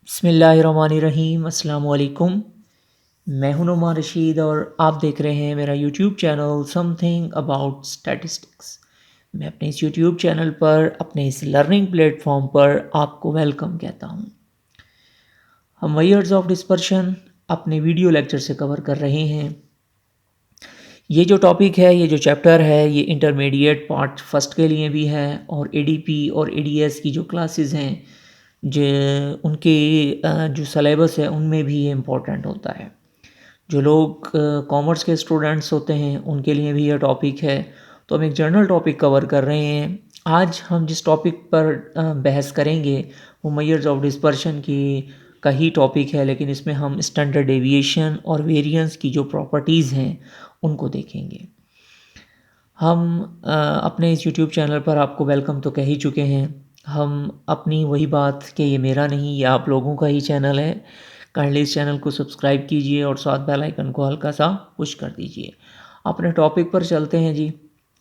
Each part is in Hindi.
बिस्मिल्लाहिर्रहमानिर्रहीम अस्सलाम वालेकुम। मैं हूं नुमान रशीद और आप देख रहे हैं मेरा YouTube channel something about statistics. मैं अपने इस यूट्यूब चैनल पर अपने इस लर्निंग प्लेटफॉर्म पर आपको वेलकम कहता हूं। हम मेजर्स ऑफ डिस्पर्शन अपने वीडियो लेक्चर से कवर कर रहे हैं। ये जो टॉपिक है, ये जो चैप्टर है, ये इंटरमीडिएट पार्ट फर्स्ट के लिए भी है और एडीपी और एडीएस की जो क्लासेस हैं जो उनके जो सलेबस है उनमें भी ये इम्पोर्टेंट होता है। जो लोग कॉमर्स के स्टूडेंट्स होते हैं उनके लिए भी यह टॉपिक है। तो हम एक जनरल टॉपिक कवर कर रहे हैं। आज हम जिस टॉपिक पर बहस करेंगे वो मेजर्स ऑफ डिस्पर्शन की का ही टॉपिक है, लेकिन इसमें हम स्टैंडर्ड डेविएशन और वेरिएंस की जो प्रॉपर्टीज़ हैं उनको देखेंगे। हम अपने इस यूट्यूब चैनल पर आपको वेलकम तो कह ही चुके हैं। हम अपनी वही बात कि ये मेरा नहीं, ये आप लोगों का ही चैनल है। काइंडली इस चैनल को सब्सक्राइब कीजिए और साथ बेल आइकन को हल्का सा पुश कर दीजिए। अपने टॉपिक पर चलते हैं जी।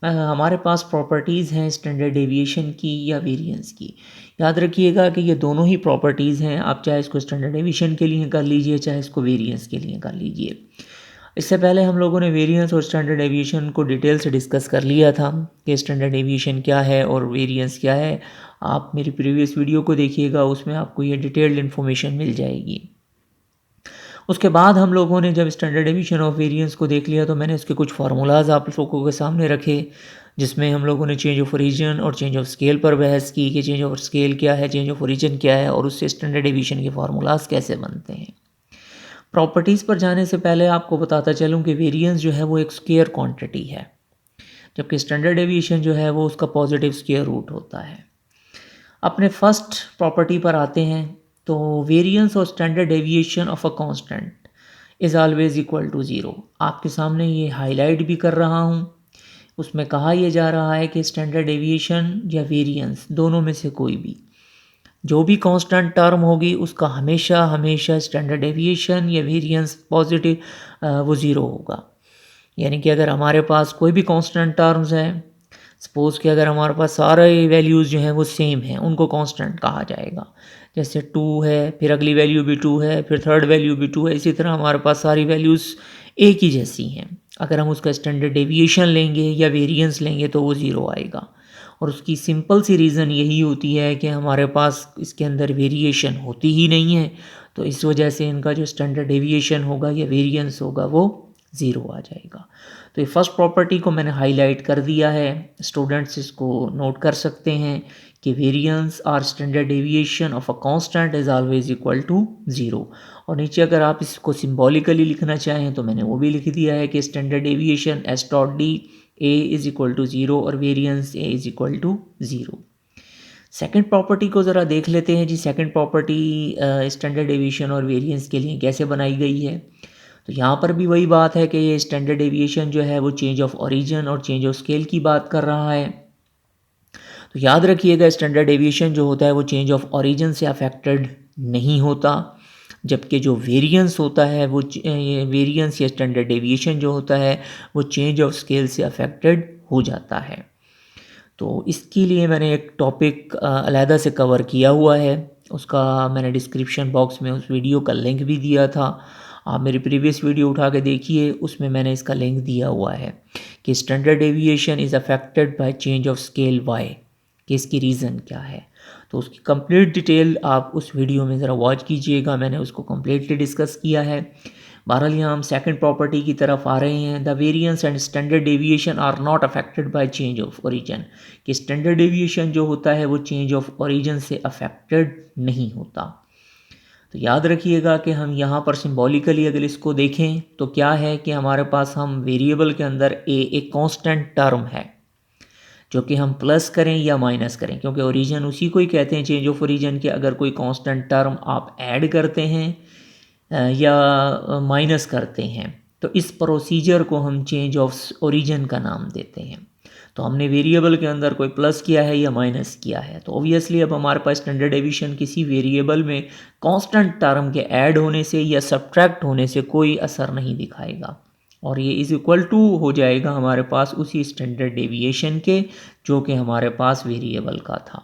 हमारे पास प्रॉपर्टीज़ हैं स्टैंडर्ड डेविएशन की या वेरिएंस की। याद रखिएगा कि ये दोनों ही प्रॉपर्टीज़ हैं। आप चाहे इसको स्टैंडर्ड डेविएशन के लिए कर लीजिए, चाहे इसको वेरिएंस के लिए कर लीजिए। इससे पहले हम लोगों ने वेरिएंस और स्टैंडर्ड डेविएशन को डिटेल से डिस्कस कर लिया था कि स्टैंडर्ड डेविएशन क्या है और वेरिएंस क्या है। आप मेरी प्रीवियस वीडियो को देखिएगा, उसमें आपको ये डिटेल्ड इन्फॉर्मेशन मिल जाएगी। उसके बाद हम लोगों ने जब स्टैंडर्ड डेविएशन ऑफ वेरिएंस को देख लिया तो मैंने इसके कुछ फार्मूलाज आप लोगों के सामने रखे, जिसमें हम लोगों ने चेंज ऑफ ओरिजिन और चेंज ऑफ स्केल पर बहस की कि चेंज ऑफ स्केल क्या है, चेंज ऑफ ओरिजिन क्या है और उससे स्टैंडर्ड डेविएशन के फार्मूलाज कैसे बनते हैं। प्रॉपर्टीज़ पर जाने से पहले आपको बताता चलूँ कि वेरिएंस जो है वो एक स्क्वायर क्वांटिटी है, जबकि स्टैंडर्ड डेविएशन जो है वो उसका पॉजिटिव स्क्वायर रूट होता है। अपने फर्स्ट प्रॉपर्टी पर आते हैं तो वेरिएंस और standard deviation of a constant is always equal to zero. आपके सामने ये हाईलाइट भी कर रहा हूँ। उसमें कहा यह जा रहा है कि स्टैंडर्ड डेविएशन या वेरिएंस दोनों में से कोई भी जो भी कांस्टेंट टर्म होगी उसका हमेशा हमेशा स्टैंडर्ड डेविएशन या वेरिएंस पॉजिटिव वो ज़ीरो होगा। यानी कि अगर हमारे पास कोई भी कांस्टेंट टर्म्स हैं, सपोज़ कि अगर हमारे पास सारे वैल्यूज़ जो हैं वो सेम हैं, उनको कांस्टेंट कहा जाएगा। जैसे 2 है, फिर अगली वैल्यू भी 2 है, फिर थर्ड वैल्यू भी 2 है, इसी तरह हमारे पास सारी वैल्यूज़ एक ही जैसी हैं। अगर हम उसका स्टैंडर्ड डेविएशन लेंगे या वेरिएंस लेंगे तो वो ज़ीरो आएगा। और उसकी सिंपल सी रीज़न यही होती है कि हमारे पास इसके अंदर वेरिएशन होती ही नहीं है, तो इस वजह से इनका जो स्टैंडर्ड डेविएशन होगा या वेरिएंस होगा वो ज़ीरो आ जाएगा। तो ये फर्स्ट प्रॉपर्टी को मैंने हाईलाइट कर दिया है, स्टूडेंट्स इसको नोट कर सकते हैं कि वेरिएंस और standard deviation of a constant is always equal to zero. और नीचे अगर आप इसको सिंबॉलिकली लिखना चाहें तो मैंने वो भी लिख दिया है कि standard deviation S dot D a is equal to zero और variance a is equal to zero. Second property को ज़रा देख लेते हैं जी। सेकेंड प्रॉपर्टी स्टैंडर्ड डेविएशन और वेरिएंस के लिए कैसे बनाई गई है। तो यहाँ पर भी वही बात है कि ये स्टैंडर्ड डेविएशन जो है वो चेंज ऑफ ओरिजिन और चेंज ऑफ स्केल की बात कर रहा है। तो याद रखिएगा स्टैंडर्ड डेविएशन जो होता है वो चेंज ऑफ ओरिजिन से अफेक्टेड नहीं होता, जबकि जो वेरिएंस होता है वो वेरिएंस या स्टैंडर्ड डेविएशन जो होता है वो चेंज ऑफ स्केल से अफेक्टेड हो जाता है। तो इसके लिए मैंने एक टॉपिक अलहदा से कवर किया हुआ है, उसका मैंने डिस्क्रिप्शन बॉक्स में उस वीडियो का लिंक भी दिया था। आप मेरी प्रीवियस वीडियो उठा के देखिए, उसमें मैंने इसका लिंक दिया हुआ है कि standard deviation is affected by change of scale Y, कि इसकी रीज़न क्या है। तो उसकी कंप्लीट डिटेल आप उस वीडियो में ज़रा वॉच कीजिएगा, मैंने उसको कम्प्लीटली डिस्कस किया है। बहरहाल यहाँ हम सेकंड प्रॉपर्टी की तरफ आ रहे हैं। The variance and standard deviation are not affected by change of origin, कि स्टैंडर्ड डेविएशन जो होता है वो चेंज ऑफ ओरिजिन से अफेक्टेड नहीं होता। तो याद रखिएगा कि हम यहाँ पर सिंबॉलिकली अगर इसको देखें तो क्या है कि हमारे पास हम वेरिएबल के अंदर एक कांस्टेंट टर्म है जो कि हम प्लस करें या माइनस करें, क्योंकि ओरिजिन उसी को ही कहते हैं चेंज ऑफ ओरिजिन के। अगर कोई कांस्टेंट टर्म आप ऐड करते हैं या माइनस करते हैं तो इस प्रोसीजर को हम चेंज ऑफ ओरिजिन का नाम देते हैं। तो हमने वेरिएबल के अंदर कोई प्लस किया है या माइनस किया है, तो ऑब्वियसली अब हमारे पास स्टैंडर्ड डेविएशन किसी वेरिएबल में कांस्टेंट टर्म के ऐड होने से या सब्ट्रैक्ट होने से कोई असर नहीं दिखाएगा, और ये इज़ इक्वल टू हो जाएगा हमारे पास उसी स्टैंडर्ड डेविएशन के जो कि हमारे पास वेरिएबल का था।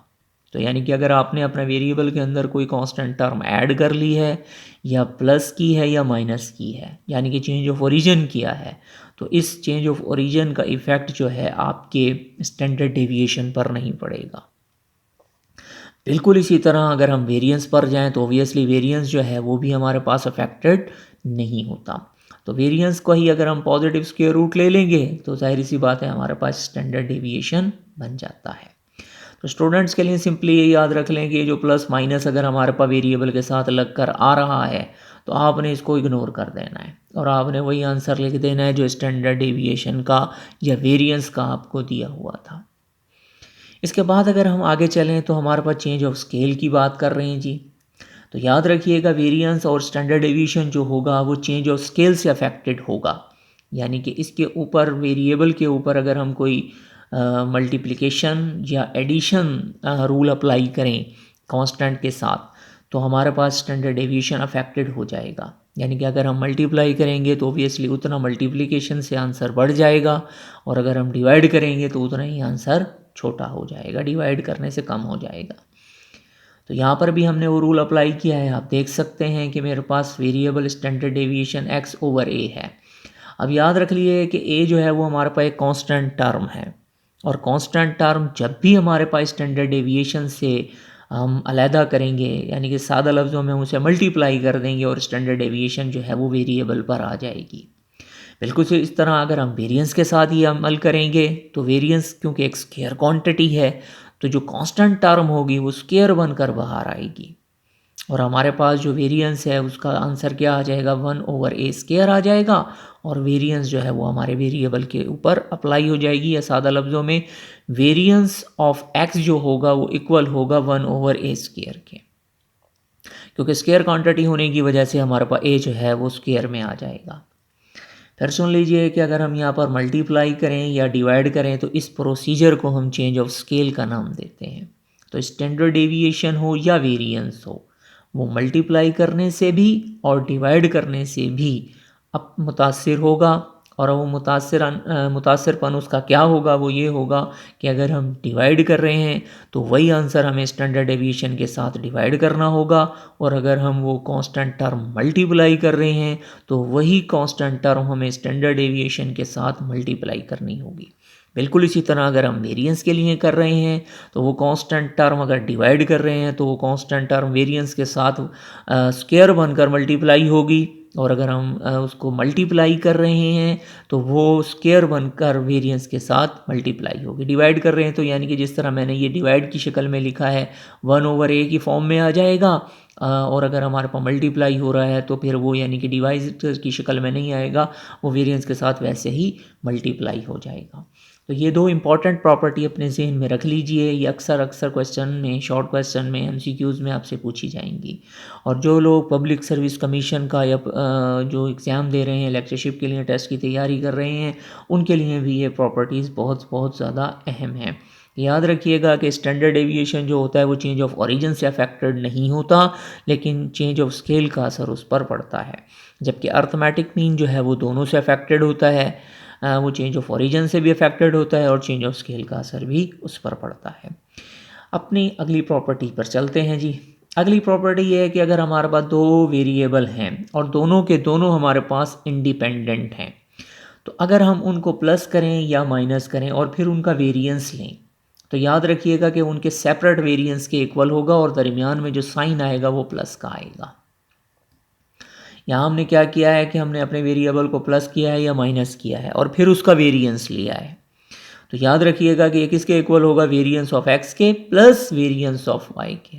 तो यानी कि अगर आपने अपने वेरिएबल के अंदर कोई कांस्टेंट टर्म ऐड कर ली है या प्लस की है या माइनस की है, यानी कि चेंज ऑफ ओरिजिन किया है, तो इस चेंज ऑफ ओरिजिन का इफ़ेक्ट जो है आपके स्टैंडर्ड डेविएशन पर नहीं पड़ेगा। बिल्कुल इसी तरह अगर हम वेरिएंस पर जाएं तो ऑब्वियसली वेरिएंस जो है वो भी हमारे पास अफेक्टेड नहीं होता। तो वेरिएंस को ही अगर हम पॉजिटिव स्क्वायर रूट ले लेंगे तो जाहिर सी बात है हमारे पास स्टैंडर्ड डेविएशन बन जाता है। तो स्टूडेंट्स के लिए सिंपली ये याद रख लें कि जो प्लस माइनस अगर हमारे पास वेरिएबल के साथ लग कर आ रहा है तो आपने इसको इग्नोर कर देना है और आपने वही आंसर लिख देना है जो स्टैंडर्ड डेविएशन का या वेरिएंस का आपको दिया हुआ था। इसके बाद अगर हम आगे चलें तो हमारे पास चेंज ऑफ स्केल की बात कर रहे हैं जी। तो याद रखिएगा वेरिएंस और स्टैंडर्ड डेविएशन जो होगा वो चेंज ऑफ स्केल से अफेक्टेड होगा, यानी कि इसके ऊपर वेरिएबल के ऊपर अगर हम कोई मल्टीप्लिकेशन या एडिशन रूल अप्लाई करें कांस्टेंट के साथ तो हमारे पास स्टैंडर्ड डेविएशन अफेक्टेड हो जाएगा। यानी कि अगर हम मल्टीप्लाई करेंगे तो ऑब्वियसली उतना मल्टीप्लिकेशन से आंसर बढ़ जाएगा और अगर हम डिवाइड करेंगे तो उतना ही आंसर छोटा हो जाएगा, डिवाइड करने से कम हो जाएगा। तो यहाँ पर भी हमने वो रूल अप्लाई किया है। आप देख सकते हैं कि मेरे पास variable standard deviation x over a है। अब याद रख लिए कि a जो है वो हमारे पास एक कांस्टेंट टर्म है और कांस्टेंट टर्म जब भी हमारे पास स्टैंडर्ड डेविएशन से हम अलहदा करेंगे, यानी कि सादा लफ्ज़ों में उसे मल्टीप्लाई कर देंगे और स्टैंडर्ड डेविएशन जो है वो वेरिएबल पर आ जाएगी। बिल्कुल से इस तरह अगर हम वेरिएंस के साथ ये अमल करेंगे तो वेरिएंस क्योंकि एक स्केयर क्वांटिटी है तो जो कांस्टेंट टर्म होगी वो स्केयर बनकर बाहर आएगी और हमारे पास जो वेरिएंस है उसका आंसर क्या आ जाएगा 1 ओवर a स्केयर आ जाएगा और वेरिएंस जो है वो हमारे वेरिएबल के ऊपर अप्लाई हो जाएगी या सादा लफ्ज़ों में वेरिएंस ऑफ x जो होगा वो इक्वल होगा 1 ओवर a स्केयर के, क्योंकि स्केयर क्वांटिटी होने की वजह से हमारे पास a जो है वो स्केयर में आ जाएगा। फिर सुन लीजिए कि अगर हम यहाँ पर मल्टीप्लाई करें या डिवाइड करें तो इस प्रोसीजर को हम चेंज ऑफ स्केल का नाम देते हैं। तो स्टैंडर्ड डेविएशन हो या वेरिएंस हो वो मल्टीप्लाई करने से भी और डिवाइड करने से भी अब मुतासिर होगा और वो मुतासिरपन उसका क्या होगा, वो ये होगा कि अगर हम डिवाइड कर रहे हैं तो वही आंसर हमें स्टैंडर्ड डेविएशन के साथ डिवाइड करना होगा और अगर हम वो कांस्टेंट टर्म मल्टीप्लाई कर रहे हैं तो वही कांस्टेंट टर्म हमें स्टैंडर्ड डेविएशन के साथ मल्टीप्लाई करनी होगी। बिल्कुल इसी तरह अगर हम वेरिएंस के लिए कर रहे हैं तो वो कांस्टेंट टर्म अगर डिवाइड कर रहे हैं तो वो कांस्टेंट टर्म वेरिएंस के साथ स्क्वायर बनकर मल्टीप्लाई होगी और अगर हम उसको मल्टीप्लाई कर रहे हैं तो वो स्क्वायर बनकर वेरिएंस के साथ मल्टीप्लाई होगी। डिवाइड कर रहे हैं तो यानी कि जिस तरह मैंने ये डिवाइड की शक्ल में लिखा है 1 ओवर a की फॉर्म में आ जाएगा और अगर हमारे पास मल्टीप्लाई हो रहा है तो फिर वो यानी कि डिवाइड की शक्ल में नहीं आएगा, वो वेरिएंस के साथ वैसे ही मल्टीप्लाई हो जाएगा। तो ये दो इंपॉर्टेंट प्रॉपर्टी अपने जहन में रख लीजिए, ये अक्सर क्वेश्चन में, शॉर्ट क्वेश्चन में, एमसीक्यूज़ में आपसे पूछी जाएंगी। और जो लोग पब्लिक सर्विस कमीशन का या जो एग्ज़ाम दे रहे हैं, लेक्चरशिप के लिए टेस्ट की तैयारी कर रहे हैं, उनके लिए भी ये प्रॉपर्टीज़ बहुत बहुत ज़्यादा अहम हैं। याद रखिएगा कि स्टैंडर्ड डेविएशन जो होता है वो चेंज ऑफ ओरिजिन से अफेक्टेड नहीं होता, लेकिन चेंज ऑफ स्केल का असर उस पर पड़ता है, जबकि अर्थमेटिक मीन जो है वो दोनों से अफेक्टेड होता है। वो चेंज ऑफ ओरिजिन से भी अफेक्टेड होता है और चेंज ऑफ स्केल का असर भी उस पर पड़ता है। अपनी अगली प्रॉपर्टी पर चलते हैं जी। अगली प्रॉपर्टी ये है कि अगर हमारे पास दो वेरिएबल हैं और दोनों के दोनों हमारे पास इंडिपेंडेंट हैं तो अगर हम उनको प्लस करें या माइनस करें और फिर उनका वेरिएंस लें तो याद रखिएगा कि उनके सेपरेट वेरिएंस के इक्वल होगा और दरमियान में जो साइन आएगा वो प्लस का आएगा। यहाँ हमने क्या किया है कि हमने अपने वेरिएबल को प्लस किया है या माइनस किया है और फिर उसका वेरिएंस लिया है। तो याद रखिएगा कि ये किसके इक्वल होगा, वेरिएंस ऑफ एक्स के प्लस वेरिएंस ऑफ वाई के।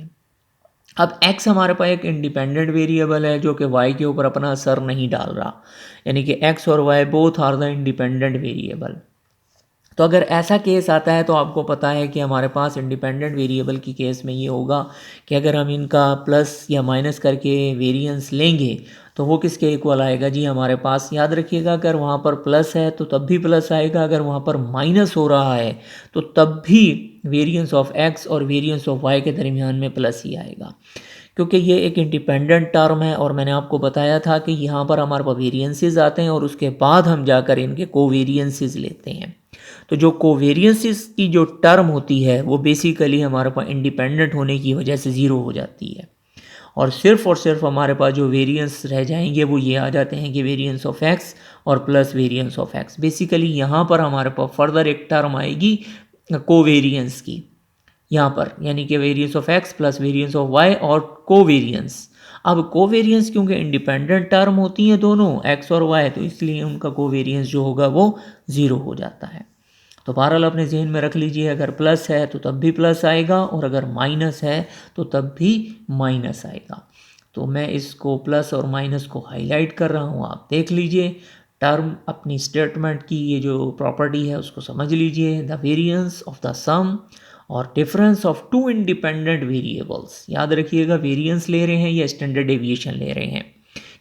अब x हमारे पास एक इंडिपेंडेंट वेरिएबल है जो कि y के ऊपर अपना असर नहीं डाल रहा, यानी कि x और y both are the independent variable. तो अगर ऐसा केस आता है तो आपको पता है कि हमारे पास इंडिपेंडेंट वेरिएबल की केस में ये होगा कि अगर हम इनका प्लस या माइनस करके वेरिएंस लेंगे तो वो किसके इक्वल आएगा जी, हमारे पास याद रखिएगा अगर वहाँ पर प्लस है तो तब भी प्लस आएगा, अगर वहाँ पर माइनस हो रहा है तो तब भी वेरिएंस ऑफ एक्स और वेरिएंस ऑफ वाई के दरमियान में प्लस ही आएगा, क्योंकि ये एक इंडिपेंडेंट टर्म है। और मैंने आपको बताया था कि यहाँ पर हमारे पास वेरिएंसेस आते हैं और उसके बाद हम जाकर इनके कोवेरिएंसेस लेते हैं। तो जो कोवेरियंसेस की जो टर्म होती है वो बेसिकली हमारे पास इंडिपेंडेंट होने की वजह से ज़ीरो हो जाती है, और सिर्फ हमारे पास जो वेरिएंस रह जाएंगे वो ये आ जाते हैं कि वेरिएंस ऑफ एक्स और plus variance of X. Basically यहाँ पर हमारे पास फर्दर एक टर्म आएगी कोवेरियंस की यहाँ पर, यानी कि variance of X plus variance of Y और कोवेरियंस। अब कोवेरियंस क्योंकि इंडिपेंडेंट टर्म होती हैं दोनों एक्स और वाई, तो इसलिए उनका कोवेरियंस जो होगा वो ज़ीरो हो जाता है। तो बहरहाल अपने जहन में रख लीजिए, अगर प्लस है तो तब भी प्लस आएगा और अगर माइनस है तो तब भी माइनस आएगा। तो मैं इसको प्लस और माइनस को हाईलाइट कर रहा हूँ, आप देख लीजिए। टर्म अपनी स्टेटमेंट की ये जो प्रॉपर्टी है उसको समझ लीजिए, the variance of the sum और difference of two independent variables. याद रखिएगा वेरिएंस ले रहे हैं या स्टैंडर्ड डेविएशन ले रहे हैं,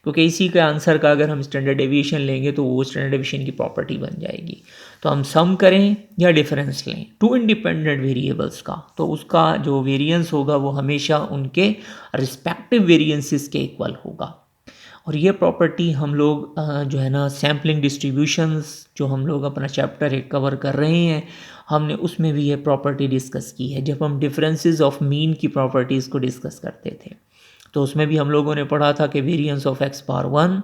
क्योंकि इसी के आंसर का अगर हम स्टैंडर्ड डेविएशन लेंगे तो वो स्टैंडर्ड डेविएशन की प्रॉपर्टी बन जाएगी। तो हम सम करें या डिफरेंस लें टू इंडिपेंडेंट वेरिएबल्स का, तो उसका जो वेरिएंस होगा वो हमेशा उनके रिस्पेक्टिव वेरिएंसेस के इक्वल होगा। और ये प्रॉपर्टी हम लोग जो है ना सैम्पलिंग डिस्ट्रीब्यूशंस जो हम लोग अपना चैप्टर एक कवर कर रहे हैं, हमने उसमें भी ये प्रॉपर्टी डिस्कस की है जब हम डिफरेंसेस ऑफ मीन की प्रॉपर्टीज़ को डिस्कस करते थे। तो उसमें भी हम लोगों ने पढ़ा था कि variance of x bar 1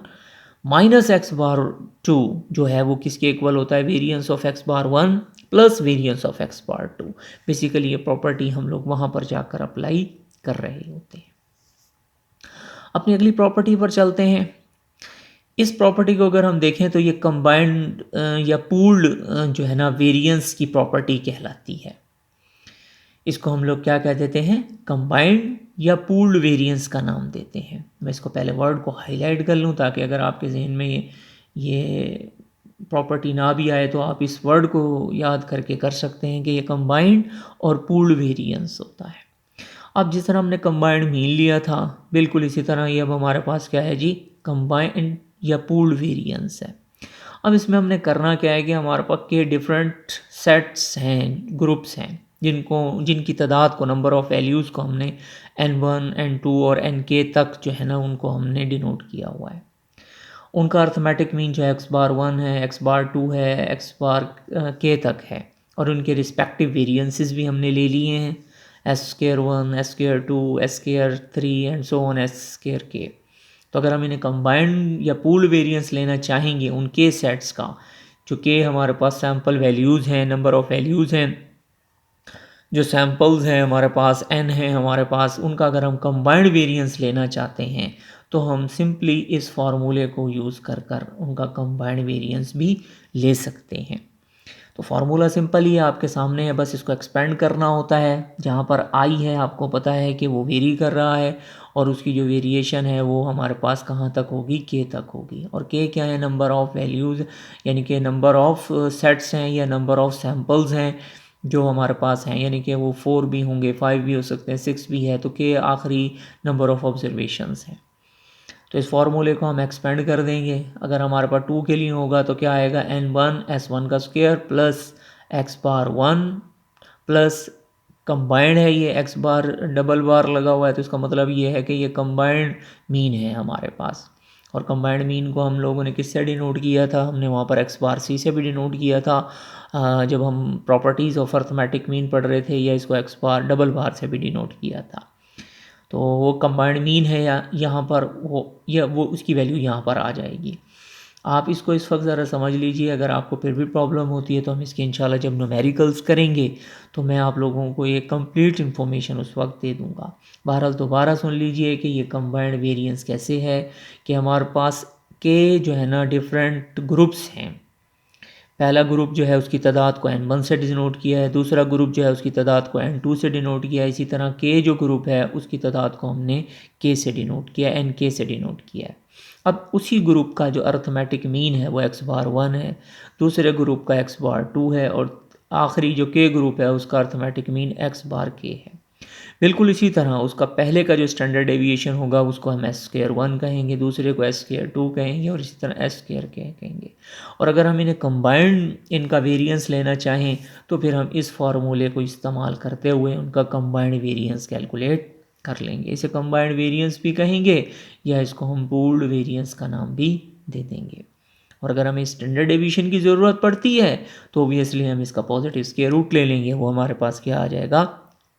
minus x bar 2 जो है वो किसके इक्वल होता है, variance of x bar 1 plus variance of x bar 2। Basically ये प्रॉपर्टी हम लोग वहाँ पर जाकर अप्लाई कर रहे होते हैं। अपनी अगली प्रॉपर्टी पर चलते हैं। इस प्रॉपर्टी को अगर हम देखें तो ये कंबाइंड या पूल्ड जो है ना वेरिएंस की प्रॉपर्टी कहलाती है। इसको हम लोग क्या कह देते हैं, कंबाइंड या पूल्ड वेरिएंस का नाम देते हैं। मैं इसको पहले वर्ड को हाईलाइट कर लूँ ताकि अगर आपके जहन में ये प्रॉपर्टी ना भी आए तो आप इस वर्ड को याद करके कर सकते हैं कि ये कंबाइंड और पूल्ड वेरिएंस होता है। अब जिस तरह हमने कंबाइंड मीन लिया था, बिल्कुल इसी तरह ये अब हमारे पास क्या है जी, कंबाइंड या पूल्ड वेरिएंस है। अब इसमें हमने करना क्या है कि हमारे पास के डिफरेंट सेट्स हैं, ग्रुप्स हैं, जिनकी तादाद को, नंबर ऑफ़ वैल्यूज़ को हमने n1 n2 और nk तक जो है ना उनको हमने डिनोट किया हुआ है। उनका अर्थमेटिक मीन जो x बार 1 है, x बार 2 है, x बार k तक है, और उनके रिस्पेक्टिव वेरिएंसेस भी हमने ले लिए हैं, s²1 s²2 s²3 and so on s²k। तो अगर हम इन्हें कंबाइंड या पूल्ड वेरिएंस लेना चाहेंगे उनके सेट्स का, जो कि हमारे पास सैम्पल वैल्यूज़ हैं, नंबर ऑफ़ वैल्यूज़ हैं, जो सैम्पल्स हैं हमारे पास n है हमारे पास, उनका अगर हम कंबाइंड वेरिएंस लेना चाहते हैं तो हम सिंपली इस फार्मूले को यूज़ कर कर उनका कंबाइंड वेरिएंस भी ले सकते हैं। तो फार्मूला सिंपल ही है, आपके सामने है, बस इसको एक्सपेंड करना होता है। जहाँ पर i है आपको पता है कि वो वेरी कर रहा है और उसकी जो वेरिएशन है वो हमारे पास कहाँ तक होगी, k तक होगी। और k क्या है, नंबर ऑफ़ वैल्यूज़, यानी कि नंबर ऑफ़ सेट्स हैं या नंबर ऑफ़ सैम्पल्स हैं जो हमारे पास हैं, यानी कि वो 4 भी होंगे, 5 भी हो सकते हैं, 6 भी है, तो k आखिरी नंबर ऑफ़ ऑब्जर्वेशंस हैं। तो इस फार्मूले को हम एक्सपेंड कर देंगे। अगर हमारे पास 2 के लिए होगा तो क्या आएगा, n1 s1 का स्क्वायर प्लस x बार 1 प्लस कंबाइंड है, ये x बार डबल बार लगा हुआ है तो इसका मतलब ये है कि ये कंबाइंड मीन है हमारे पास। और कंबाइंड मीन को हम लोगों ने किससे डिनोट किया था, हमने वहाँ पर x बार c से भी डिनोट किया था जब हम प्रॉपर्टीज़ ऑफ अर्थमेटिक मीन पढ़ रहे थे, या इसको x बार डबल बार से भी डिनोट किया था। तो वो कंबाइंड मीन है या यहाँ पर वो उसकी वैल्यू यहाँ पर आ जाएगी। आप इसको इस वक्त ज़रा समझ लीजिए। अगर आपको फिर भी प्रॉब्लम होती है तो हम इसके इंशाल्लाह जब न्यूमेरिकल्स करेंगे तो मैं आप लोगों को ये कंप्लीट इन्फॉर्मेशन उस वक्त दे दूँगा। बहरहाल दोबारा सुन लीजिए कि ये कंबाइंड वेरिएंस कैसे है, कि हमारे पास के जो है ना डिफरेंट ग्रुप्स हैं। पहला ग्रुप जो है उसकी तादाद को n1 से डिनोट किया है, दूसरा ग्रुप जो है उसकी तादाद को n2 से डिनोट किया है, इसी तरह k जो ग्रुप है उसकी तादाद को हमने k से डिनोट किया, nk से डिनोट किया है। अब उसी ग्रुप का जो अर्थमेटिक मीन है वो x बार 1 है, दूसरे ग्रुप का x बार 2 है, और आखिरी जो k ग्रुप है उसका अर्थमेटिक मीन x बार k है। बिल्कुल इसी तरह उसका पहले का जो स्टैंडर्ड डेविएशन होगा उसको हम s²1 कहेंगे, दूसरे को s²2 कहेंगे, और इसी तरह s² कहेंगे। और अगर हम इन्हें कंबाइंड इनका वेरिएंस लेना चाहें तो फिर हम इस फार्मूले को इस्तेमाल करते हुए उनका कंबाइंड वेरिएंस कैलकुलेट कर लेंगे। इसे कंबाइंड वेरिएंस भी कहेंगे या इसको हम पूल्ड वेरिएंस का नाम भी दे देंगे। और अगर हमें स्टैंडर्ड डेविएशन की ज़रूरत पड़ती है तो ऑब्वियसली हम इसका पॉजिटिव स्क्वायर रूट ले लेंगे, वो हमारे पास क्या आ जाएगा,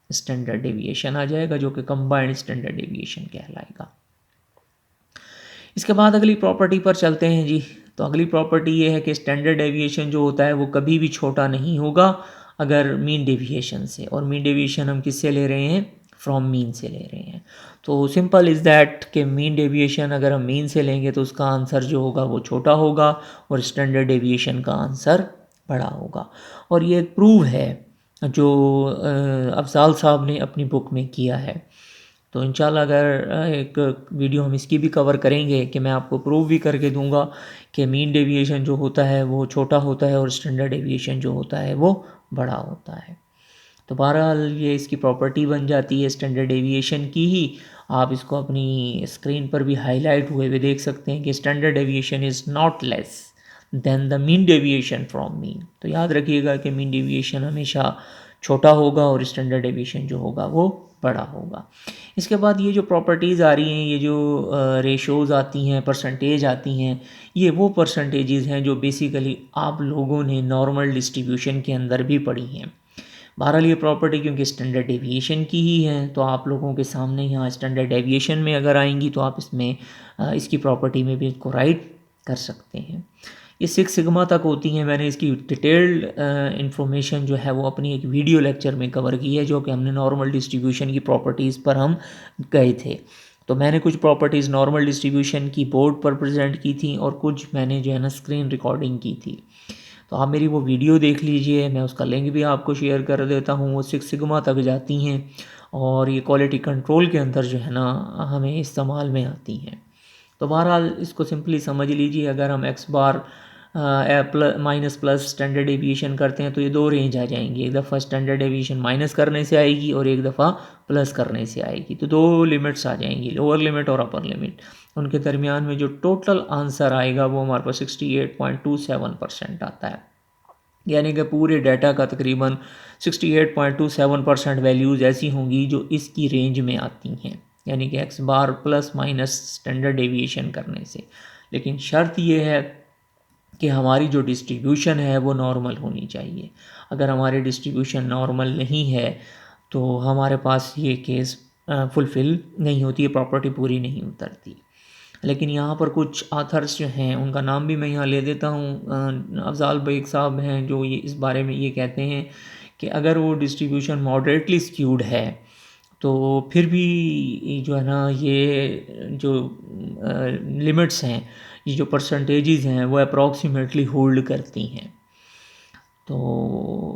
स्टैंडर्ड डेविएशन आ जाएगा, जो कि कंबाइंड स्टैंडर्ड डेविएशन कहलाएगा। इसके बाद अगली प्रॉपर्टी पर चलते हैं जी। तो अगली प्रॉपर्टी ये है कि स्टैंडर्ड डेविएशन जो होता है वो कभी भी छोटा नहीं होगा अगर मीन डेविएशन से, और मीन डेविएशन हम किससे ले रहे हैं, फ्रॉम मीन से ले रहे हैं। तो सिंपल इज़ दैट कि मीन डेविएशन अगर हम मीन से लेंगे तो उसका आंसर जो होगा वो छोटा होगा और स्टैंडर्ड डेविएशन का आंसर बड़ा होगा। और ये एक प्रूव है जो अफजाल साहब ने अपनी बुक में किया है। तो इंशाल्लाह अगर एक वीडियो हम इसकी भी कवर करेंगे कि मैं आपको प्रूव भी करके दूंगा कि मीन डेविएशन जो होता है वो छोटा होता है और स्टैंडर्ड डेविएशन जो होता है वो बड़ा होता है। तो बहरहाल ये इसकी प्रॉपर्टी बन जाती है स्टैंडर्ड डेविएशन की ही। आप इसको अपनी स्क्रीन पर भी हाईलाइट हुए हुए देख सकते हैं कि standard deviation is not less than the mean deviation from mean. तो याद रखिएगा कि मीन डेविएशन हमेशा छोटा होगा और स्टैंडर्ड डेविएशन जो होगा वो बड़ा होगा। इसके बाद ये जो प्रॉपर्टीज़ आ रही हैं, ये जो रेशोज़ आती हैं, परसेंटेज आती हैं, ये वो परसेंटेजेस हैं जो बेसिकली आप लोगों ने नॉर्मल डिस्ट्रीब्यूशन के अंदर भी पढ़ी हैं। बहरहाल ये प्रॉपर्टी क्योंकि स्टैंडर्ड डेविएशन की ही है तो आप लोगों के सामने यहाँ स्टैंडर्ड डेविएशन में अगर आएंगी तो आप इसमें इसकी प्रॉपर्टी में भी इसको राइट कर सकते हैं। ये 6 सिग्मा तक होती हैं। मैंने इसकी डिटेल्ड इन्फॉर्मेशन जो है वो अपनी एक वीडियो लेक्चर में कवर की है, जो कि हमने नॉर्मल डिस्ट्रीब्यूशन की प्रॉपर्टीज़ पर हम गए थे। तो मैंने कुछ प्रॉपर्टीज़ नॉर्मल डिस्ट्रीब्यूशन की बोर्ड पर प्रेजेंट की थी और कुछ मैंने जो है ना स्क्रीन रिकॉर्डिंग की थी। तो आप मेरी वो वीडियो देख लीजिए, मैं उसका लिंक भी आपको शेयर कर देता हूँ। वो 6 सिग्मा तक जाती हैं और ये क्वालिटी कंट्रोल के अंदर जो है ना हमें इस्तेमाल में आती हैं। तो बहरहाल इसको सिंपली समझ लीजिए, अगर हम एक्स बार माइनस प्लस स्टैंडर्ड डेविएशन करते हैं तो ये दो रेंज आ जाएंगी। एक दफ़ा स्टैंडर्ड डेविएशन माइनस करने से आएगी और एक दफ़ा प्लस करने से आएगी। तो दो लिमिट्स आ जाएंगी, लोअर लिमिट और अपर लिमिट। उनके दरमियान में जो टोटल आंसर आएगा वो हमारे पास 68.27% आता है। यानी कि पूरे डाटा का तकरीबन 68.27% वैल्यूज़ ऐसी होंगी जो इसकी रेंज में आती हैं, यानी कि एक्स बार प्लस माइनस स्टैंडर्ड डेविएशन करने से। लेकिन शर्त ये है कि हमारी जो डिस्ट्रीब्यूशन है वो नॉर्मल होनी चाहिए। अगर हमारी डिस्ट्रीब्यूशन नॉर्मल नहीं है तो हमारे पास ये केस फुलफ़िल नहीं होती है, प्रॉपर्टी पूरी नहीं उतरती। लेकिन यहाँ पर कुछ आथर्स जो हैं उनका नाम भी मैं यहाँ ले देता हूँ। अफजाल बेग साहब हैं जो ये इस बारे में ये कहते हैं कि अगर वो डिस्ट्रीब्यूशन मॉडरेटली स्क्यूड है तो फिर भी जो है ना ये जो लिमिट्स हैं, ये जो परसेंटेजेस हैं वो अप्रॉक्सीमेटली होल्ड करती हैं। तो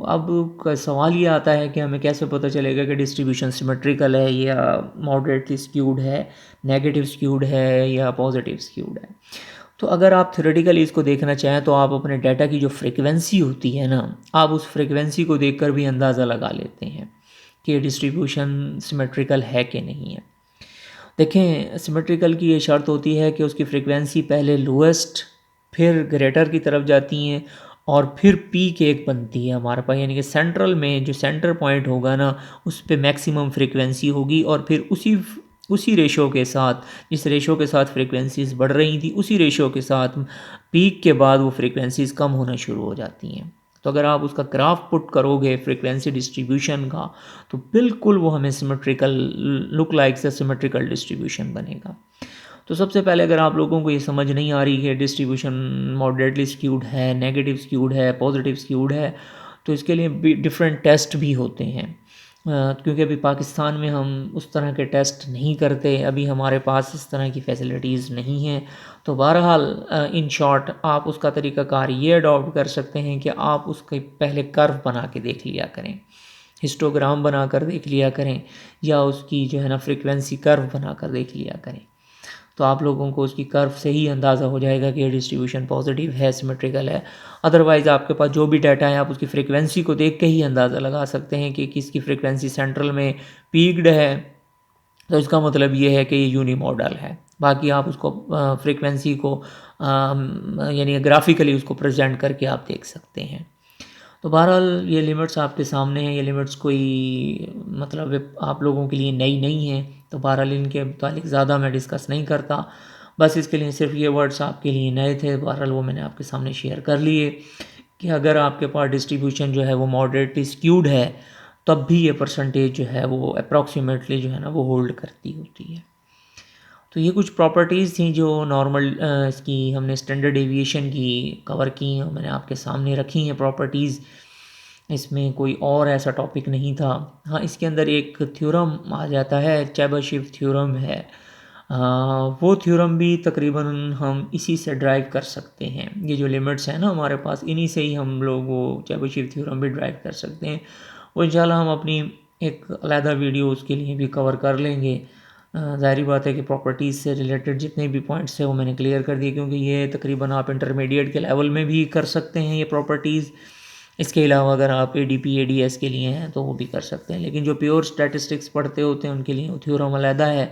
अब सवाल ये आता है कि हमें कैसे पता चलेगा कि डिस्ट्रीब्यूशन सिमेट्रिकल है या मॉडरेटली स्क्यूड है, नेगेटिव स्क्यूड है या पॉजिटिव स्क्यूड है। तो अगर आप थ्योरेटिकली इसको देखना चाहें तो आप अपने डाटा की जो फ्रीक्वेंसी होती है ना, आप उस फ्रीक्वेंसी को देखकर भी अंदाज़ा लगा लेते हैं कि डिस्ट्रीब्यूशन सिमेट्रिकल है कि नहीं है। देखें, सिमेट्रिकल की ये शर्त होती है कि उसकी फ्रीक्वेंसी पहले लोएस्ट फिर ग्रेटर की तरफ जाती हैं और फिर पीक एक बनती है हमारे पास, यानी कि सेंट्रल में जो सेंटर पॉइंट होगा ना उस पे मैक्सिमम फ्रीक्वेंसी होगी और फिर उसी रेशो के साथ, जिस रेशो के साथ फ्रीक्वेंसीज बढ़ रही थी उसी रेशो के साथ पीक के बाद वो फ्रीक्वेंसीज कम होना शुरू हो जाती हैं। तो अगर आप उसका ग्राफ पुट करोगे फ्रीक्वेंसी डिस्ट्रीब्यूशन का तो बिल्कुल वो हमें सिमेट्रिकल लुक लाइक से सिमेट्रिकल डिस्ट्रीब्यूशन बनेगा। तो सबसे पहले अगर आप लोगों को ये समझ नहीं आ रही है डिस्ट्रीब्यूशन मॉडरेटली स्क्यूड है, नेगेटिव स्क्यूड है, पॉजिटिव स्क्यूड है, तो इसके लिए डिफरेंट टेस्ट भी होते हैं। क्योंकि अभी पाकिस्तान में हम उस तरह के टेस्ट नहीं करते, अभी हमारे पास इस तरह की फैसिलिटीज़ नहीं हैं। तो बहरहाल इन शॉर्ट आप उसका तरीक़ाकार ये अडॉप्ट कर सकते हैं कि आप उसके पहले कर्व बना के देख लिया करें, हिस्टोग्राम बना कर देख लिया करें, या उसकी जो है ना फ्रीक्वेंसी कर्व बना कर देख लिया करें। तो आप लोगों को उसकी कर्व से ही अंदाज़ा हो जाएगा कि ये डिस्ट्रीब्यूशन पॉजिटिव है, सिमेट्रिकल है। अदरवाइज़ आपके पास जो भी डाटा है आप उसकी फ्रीक्वेंसी को देख के ही अंदाज़ा लगा सकते हैं कि किसकी फ्रीक्वेंसी सेंट्रल में पीक्ड है, तो इसका मतलब ये है कि ये यूनिमॉडल है। बाकी आप उसको फ्रीक्वेंसी को यानी ग्राफिकली उसको प्रेजेंट करके आप देख सकते हैं। तो बहरहाल ये लिमिट्स आपके सामने हैं, ये लिमिट्स कोई मतलब आप लोगों के लिए नई नहीं हैं, तो बहरहाल इनके मुतालिक ज़्यादा मैं डिस्कस नहीं करता। बस इसके लिए सिर्फ ये वर्ड्स आपके लिए नए थे, बहरहाल वो मैंने आपके सामने शेयर कर लिए कि अगर आपके पास डिस्ट्रीब्यूशन जो है वो मॉडरेटली स्क्यूड है, तब भी ये परसेंटेज जो है वो अप्रॉक्सीमेटली जो है ना वो होल्ड करती होती है। तो ये कुछ प्रॉपर्टीज़ थी जो नॉर्मल इसकी हमने स्टैंडर्ड एविएशन की कवर की हैं, मैंने आपके सामने रखी हैं प्रॉपर्टीज़। इसमें कोई और ऐसा टॉपिक नहीं था। हाँ, इसके अंदर एक थ्योरम आ जाता है, चेबीशेव थ्योरम है। वो थ्योरम भी तकरीबन हम इसी से ड्राइव कर सकते हैं। ये जो लिमिट्स हैं ना हमारे पास, इन्हीं से ही हम लोग वो चेबीशेव थ्योरम भी ड्राइव कर सकते हैं। वो इंशाल्लाह हम अपनी एक अलहदा वीडियो उसके लिए भी कवर कर लेंगे। ज़ाहिर बात है कि प्रॉपर्टीज़ से रिलेटेड जितने भी पॉइंट्स थे वो मैंने क्लियर कर दिए, क्योंकि ये तकरीबन आप इंटरमीडिएट के लेवल में भी कर सकते हैं ये प्रॉपर्टीज़। इसके अलावा अगर आप एडीपी एडीएस के लिए हैं तो वो भी कर सकते हैं, लेकिन जो प्योर स्टैटिस्टिक्स पढ़ते होते हैं उनके लिए वो थ्योरम अलहदा है।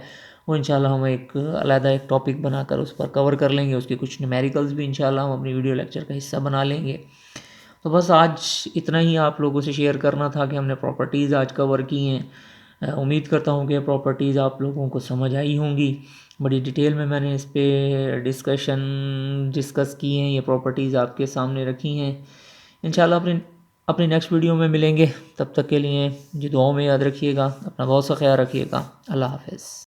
वो इंशाल्लाह हम एक अलहदा एक टॉपिक बनाकर उस पर कवर कर लेंगे। उसके कुछ न्यूमेरिकल्स भी इंशाल्लाह हम अपनी वीडियो लेक्चर का हिस्सा बना लेंगे। तो बस आज इतना ही आप लोगों से शेयर करना था कि हमने प्रॉपर्टीज़ आज कवर की हैं। उम्मीद करता हूँ कि प्रॉपर्टीज़ आप लोगों को समझ आई होंगी। बड़ी डिटेल में मैंने इस पे डिस्कस की हैं, ये प्रॉपर्टीज़ आपके सामने रखी हैं। इंशाल्लाह अपनी अपनी नेक्स्ट वीडियो में मिलेंगे। तब तक के लिए मुझे दुआओं में याद रखिएगा। अपना बहुत सा ख्याल रखिएगा। अल्लाह हाफ़िज़।